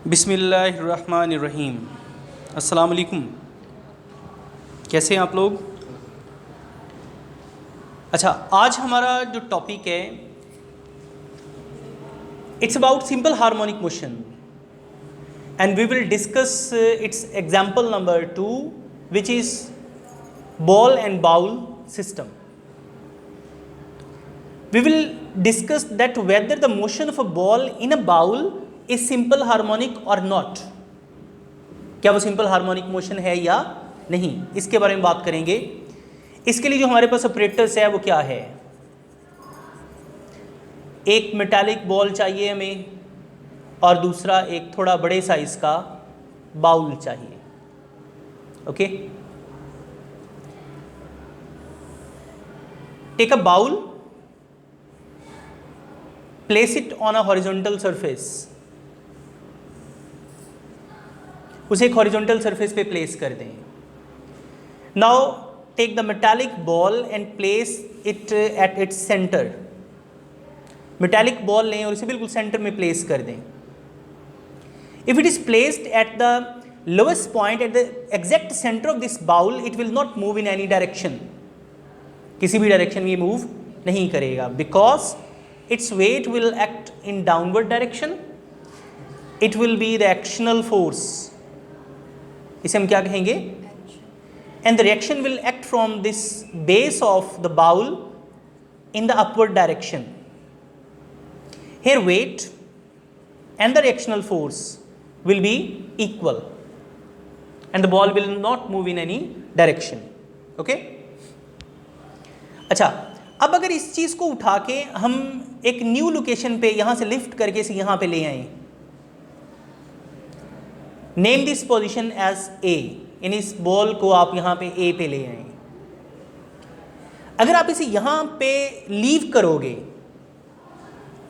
बिस्मिल्लाहिर्रहमानिर्रहीम। अस्सलाम वालेकुम। कैसे हैं आप लोग? अच्छा, आज हमारा जो टॉपिक है it's about simple harmonic motion and we will discuss its example number 2 which is ball and bowl system. We will discuss that whether the motion of a ball in a bowl is simple harmonic or not. क्या वो simple harmonic motion है या नहीं, इसके बारे में बात करेंगे. इसके लिए जो हमारे पास ऑपरेटर्स है वो क्या है. एक मेटालिक बॉल चाहिए हमें और दूसरा एक थोड़ा बड़े साइज का बाउल चाहिए. Okay, take a bowl, place it on a horizontal surface. उसे एक horizontal surface पे place कर दें. Now take the metallic ball and place it at its center. Metallic ball लें और इसे बिल्कुल center में place कर दें. If it is placed at the lowest point at the exact center of this bowl, it will not move in any direction. किसी भी direction में ये move नहीं करेगा because its weight will act in downward direction. It will be the actional force. इसे हम क्या कहेंगे? And the reaction will act from this base of the bowl in the upward direction. Here weight and the reactional force will be equal and the ball will not move in any direction. Okay? अच्छा, अब अगर इस चीज़ को उठा के हम एक new location पे यहाँ से लिफ्ट करके इसे यहाँ पे ले आए, name this position as A, यानी इस बॉल को आप यहाँ पे ए पे ले आए. अगर आप इसे यहाँ पे लीव करोगे,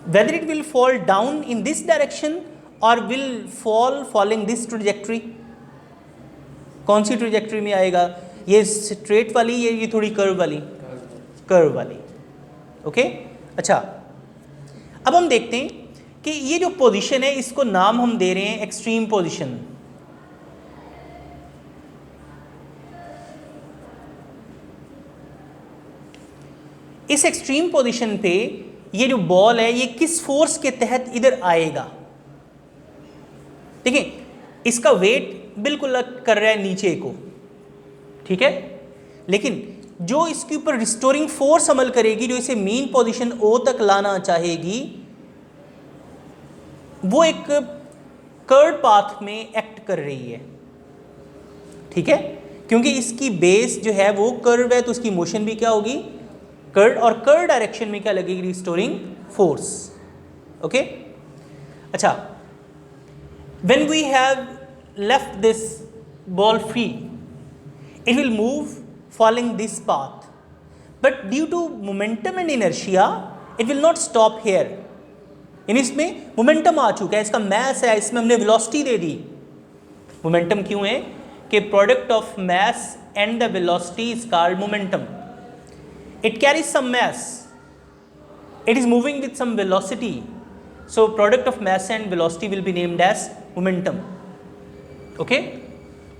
whether it will fall down in this direction और विल फॉलोइंग दिस ट्रेजेक्ट्री. कौन सी ट्रेजेक्ट्री में आएगा? ये स्ट्रेट वाली, ये थोड़ी कर्व वाली. ओके, अच्छा, अब हम देखते हैं कि ये जो पोजीशन है इसको नाम हम दे रहे हैं एक्सट्रीम पोजीशन. इस एक्सट्रीम पोजीशन पे ये जो बॉल है ये किस फोर्स के तहत इधर आएगा. देखिए, इसका वेट बिल्कुल कर रहा है नीचे को, ठीक है, लेकिन जो इसके ऊपर रिस्टोरिंग फोर्स अमल करेगी, जो इसे मीन पोजीशन ओ तक लाना चाहेगी, वो एक कर्व पाथ में एक्ट कर रही है. ठीक है, क्योंकि इसकी बेस जो है वो कर्व है तो उसकी मोशन भी क्या होगी? कर्व. और कर्व डायरेक्शन में क्या लगेगी? Restoring force. ओके, अच्छा, when we have left this ball free, it will move following this path, but due to momentum and inertia it will not stop here. इन इसमें momentum आ चुका है, इसका mess है, इसमें हमने वेलोसिटी दे दी. मोमेंटम क्यों है? कि product of mass and the velocity is called momentum. It carries some mass, it is moving with some velocity, so product of mass and velocity will be named as momentum. Okay,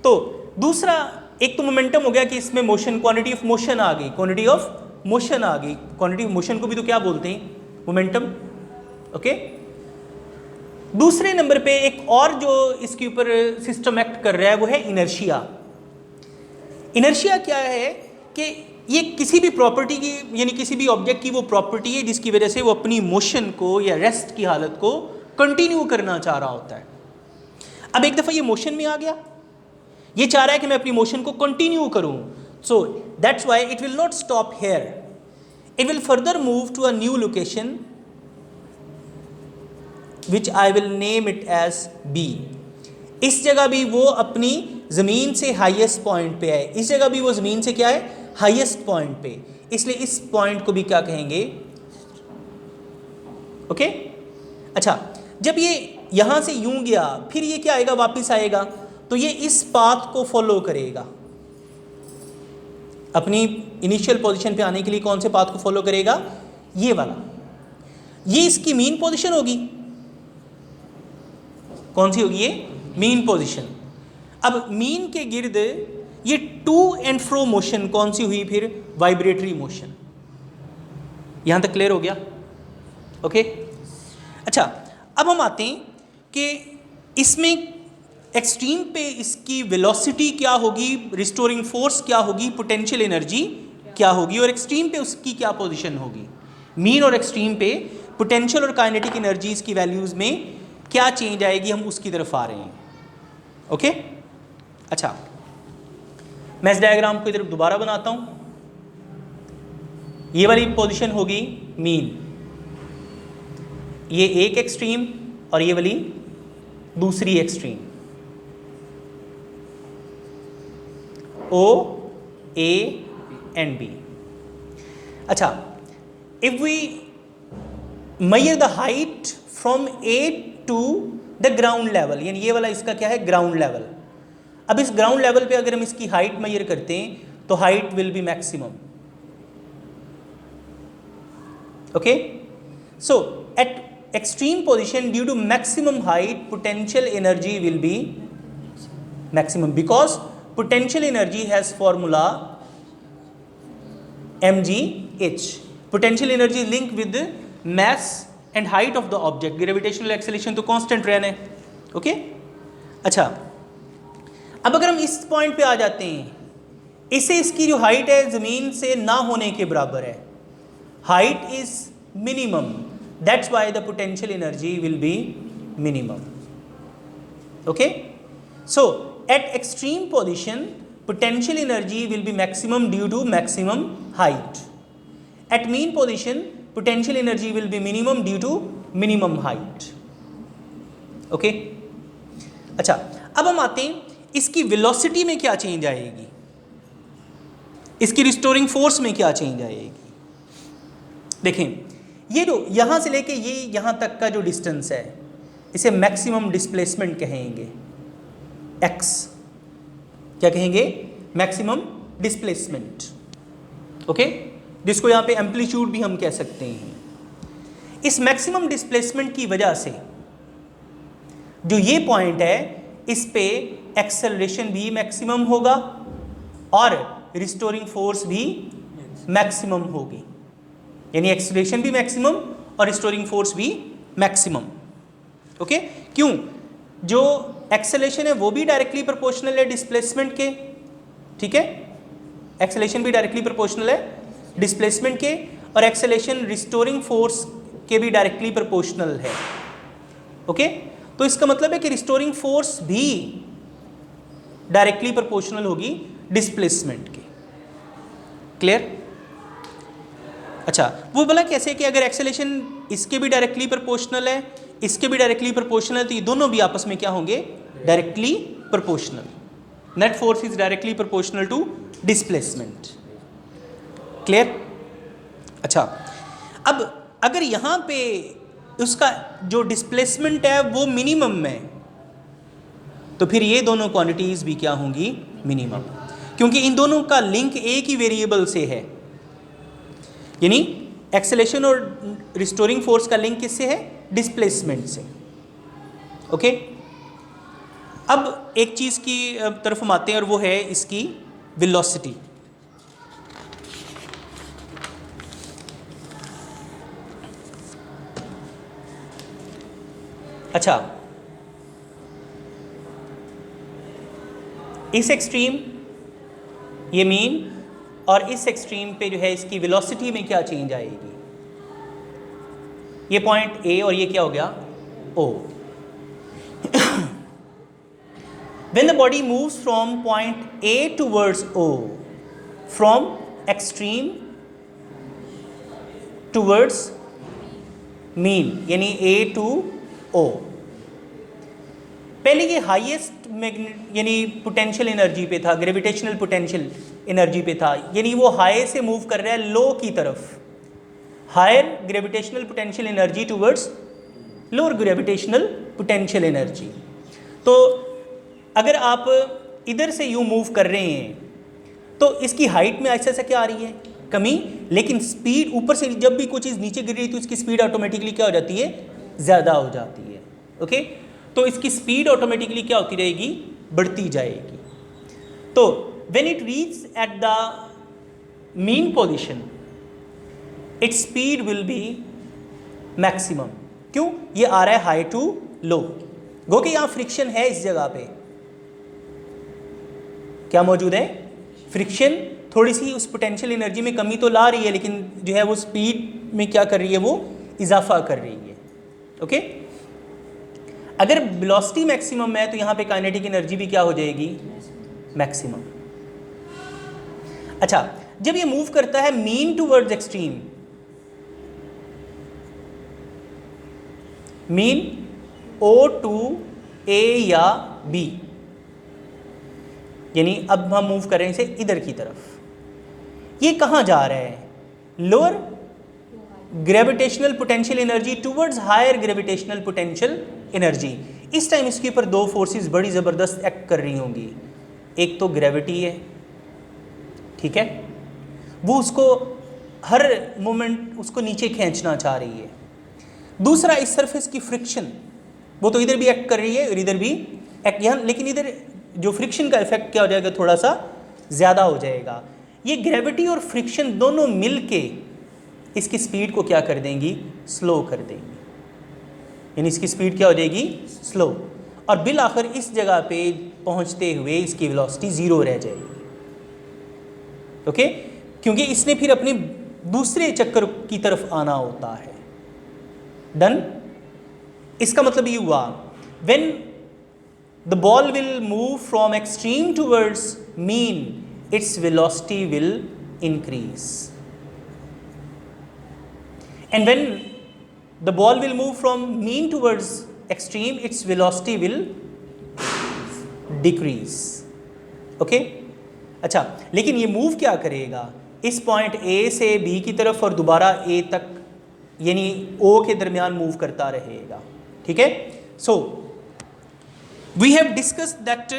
तो दूसरा, एक तो momentum हो गया कि इसमें motion, quantity of motion आ गई, क्वांटिटी ऑफ मोशन को भी तो क्या बोलते हैं? मोमेंटम. ओके, दूसरे नंबर पे एक और जो इसके ऊपर सिस्टम एक्ट कर रहा है वो है इनर्शिया. इनर्शिया क्या है कि ये किसी भी प्रॉपर्टी की, यानी किसी भी ऑब्जेक्ट की वो प्रॉपर्टी है जिसकी वजह से वो अपनी मोशन को या रेस्ट की हालत को कंटिन्यू करना चाह रहा होता है. अब एक दफ़ा ये मोशन में आ गया, ये चाह रहा है कि मैं अपनी मोशन को कंटिन्यू करूं, so that's why it will not stop here. It will further move to a new location which I will name it as B. इस जगह भी वो अपनी ज़मीन से हाईएस्ट पॉइंट पे है, इस जगह भी वो ज़मीन से क्या है? हाईएस्ट पॉइंट पे, इसलिए इस पॉइंट को भी क्या कहेंगे? ओके, अच्छा, जब ये यहाँ से यूं गया, फिर ये क्या आएगा? वापस आएगा, तो ये इस पाथ को फॉलो करेगा. अपनी इनिशियल पोजीशन पे आने के लिए कौन से पाथ को फॉलो करेगा? ये वाला. ये इसकी मीन पोजीशन होगी. कौन सी होगी ये? Mean position. अब मीन के गिर्द ये टू एंड फ्रो मोशन कौन सी हुई फिर? Vibratory motion. यहां तक क्लियर हो गया? ओके। अच्छा, अब हम आते हैं कि इसमें एक्सट्रीम पे इसकी वेलोसिटी क्या होगी, रिस्टोरिंग फोर्स क्या होगी, पोटेंशियल एनर्जी क्या होगी, और एक्सट्रीम पे उसकी क्या पोजीशन होगी। मीन और एक्सट्रीम पे पोटेंशियल और काइनेटिक एनर्जीज की वैल्यूज में क्या चेंज आएगी, हम उसकी तरफ आ रहे हैं। ओके। अच्छा, मैं इस डायग्राम को इधर दोबारा बनाता हूं। ये वाली पोजीशन होगी मीन, ये एक एक्सट्रीम और ये वाली दूसरी extreme, O, A and B। अच्छा, if we measure the height from A to the ground level, यानी ये वाला इसका क्या है? Ground level. अब इस ग्राउंड लेवल पे अगर हम इसकी हाइट मेजर करते हैं तो height will be maximum. Okay, so at extreme position due to maximum height potential energy will be maximum because potential energy has formula mgh. Potential energy is linked with the mass and height of the object. Gravitational acceleration तो constant रहना है। Okay. अच्छा, अब अगर हम इस point पे आ जाते हैं, इसे इसकी जो हाइट है जमीन से ना होने के बराबर है, height is minimum, that's why the potential energy will be minimum। okay, so at extreme position potential energy will be maximum due to maximum height, at mean position potential energy will be minimum due to minimum height। okay, अच्छा, अब हम आते हैं इसकी velocity में क्या change आएगी, इसकी रिस्टोरिंग फोर्स में क्या चेंज आएगी। देखें, ये जो यहाँ से लेके ये यहाँ तक का जो डिस्टेंस है, इसे मैक्सिमम डिस्प्लेसमेंट कहेंगे, x। क्या कहेंगे? Maximum displacement. ओके, जिसको यहाँ पे एम्पलीट्यूड भी हम कह सकते हैं। इस मैक्सिमम डिस्प्लेसमेंट की वजह से जो ये पॉइंट है, इस पे एक्सेलरेशन भी मैक्सिमम होगा और रिस्टोरिंग फोर्स भी मैक्सिमम होगी, यानी एक्सेलरेशन भी मैक्सिमम और रिस्टोरिंग फोर्स भी मैक्सिमम। ओके, क्यों? जो एक्सेलरेशन है वो भी डायरेक्टली प्रोपोर्शनल है डिस्प्लेसमेंट के। ठीक है, एक्सेलरेशन भी डायरेक्टली प्रोपोर्शनल है डिस्प्लेसमेंट के, और एक्सेलरेशन रिस्टोरिंग फोर्स के भी डायरेक्टली प्रोपोर्शनल है। ओके, तो इसका मतलब है कि रिस्टोरिंग फोर्स भी डायरेक्टली प्रोपोर्शनल होगी डिस्प्लेसमेंट के। क्लियर? अच्छा, वो बोला कैसे कि अगर एक्सेलरेशन इसके भी डायरेक्टली प्रोपोर्शनल है, इसके भी डायरेक्टली प्रोपोर्शनल है, तो ये दोनों भी आपस में क्या होंगे? Directly proportional. Net force is directly proportional to displacement. Clear? अच्छा, अब अगर यहाँ पे उसका जो डिस्प्लेसमेंट है वो मिनिमम है, तो फिर ये दोनों क्वांटिटीज भी क्या होंगी? मिनिमम, क्योंकि इन दोनों का लिंक एक ही वेरिएबल से है, यानी एक्सेलरेशन और रिस्टोरिंग फोर्स का लिंक किससे है? डिस्प्लेसमेंट से। ओके, अब एक चीज़ की तरफ हम आते हैं और वो है इसकी वेलोसिटी। अच्छा, इस एक्सट्रीम ये मीन और इस एक्सट्रीम पे जो है इसकी वेलोसिटी में क्या चेंज आएगी। ये पॉइंट ए और ये क्या हो गया? ओ। When the body moves from point A towards O, from extreme towards mean, यानी A to O, पहले ये हाईएस्ट यानी पोटेंशियल एनर्जी पे था, ग्रेविटेशनल पोटेंशियल एनर्जी पे था, यानी वो हाई से मूव कर रहा है लो की तरफ, higher gravitational potential energy towards lower gravitational potential energy. तो अगर आप इधर से यूँ मूव कर रहे हैं तो इसकी हाइट में ऐसा क्या आ रही है? कमी, लेकिन स्पीड ऊपर से जब भी कोई चीज़ नीचे गिर रही है तो इसकी स्पीड ऑटोमेटिकली क्या हो जाती है? ज़्यादा हो जाती है। ओके, तो इसकी स्पीड ऑटोमेटिकली क्या होती रहेगी, बढ़ती जाएगी। तो when it reach at the mean position its speed will be maximum. क्यों, ये आ रहा है हाई टू लो, गो कि यहां फ्रिक्शन है, इस जगह पे क्या मौजूद है, फ्रिक्शन थोड़ी सी उस पोटेंशियल एनर्जी में कमी तो ला रही है, लेकिन जो है वो स्पीड में क्या कर रही है, वो इजाफा कर रही है। ओके, अगर वेलोसिटी मैक्सिमम है तो यहां पे काइनेटिक एनर्जी भी क्या हो जाएगी, मैक्सिमम। अच्छा, जब ये मूव करता है mean towards extreme, mean O to A या B, यानी अब हम मूव कर रहे हैं इसे इधर की तरफ, ये कहां जा रहा है, lower gravitational potential energy towards higher gravitational potential energy. इस टाइम इसके ऊपर दो फोर्सेस बड़ी ज़बरदस्त एक्ट कर रही होंगी, एक तो ग्रेविटी है, ठीक है, वो उसको हर मोमेंट उसको नीचे खींचना चाह रही है। दूसरा इस सरफेस की फ्रिक्शन, वो तो इधर भी एक्ट कर रही है और इधर भी एक्ट, यहाँ लेकिन इधर जो फ्रिक्शन का इफेक्ट क्या हो जाएगा, थोड़ा सा ज़्यादा हो जाएगा। ये ग्रेविटी और फ्रिक्शन दोनों मिल के इसकी स्पीड को क्या कर देंगी, स्लो कर देंगी, यानी इसकी स्पीड क्या हो जाएगी, स्लो, और बिल आखिर इस जगह पे पहुंचते हुए इसकी वेलोसिटी ज़ीरो रह जाएगी। ओके, क्योंकि इसने फिर अपने दूसरे चक्कर की तरफ आना होता है। डन, इसका मतलब ये हुआ when the ball will move from extreme towards mean its velocity will increase, and when the ball will move from mean towards extreme its velocity will decrease. Okay, अच्छा, लेकिन ये मूव क्या करेगा, इस पॉइंट A से B की तरफ और दोबारा A तक, यानी O के दरमियान मूव करता रहेगा, ठीक है। So we have discussed that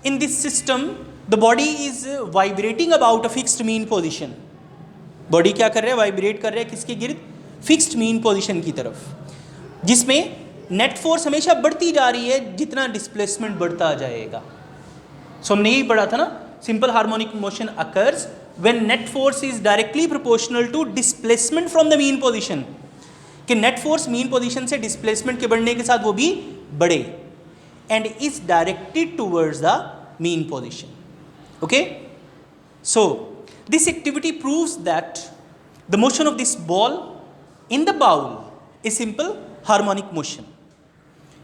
in this system the body is vibrating about a fixed mean position. Body क्या कर रहा है, वाइब्रेट कर रहा है किसके गिर्द, फिक्स्ड मीन पोजीशन की तरफ, जिसमें नेट फोर्स हमेशा बढ़ती जा रही है जितना डिस्प्लेसमेंट बढ़ता जाएगा। सो हमने यही पढ़ा था ना, simple harmonic motion occurs when net force is directly proportional to displacement from the mean position, कि नेट फोर्स मीन पोजीशन से डिस्प्लेसमेंट के बढ़ने के साथ वो भी बढ़े, and is directed towards the mean position. Okay, so this activity proves that the motion of this ball in the bowl is simple harmonic motion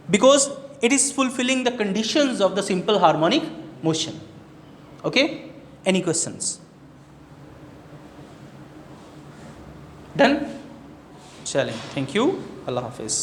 because it is fulfilling the conditions of the simple harmonic motion. Okay, any questions? Done? Challenge. Thank you. Allah Hafiz.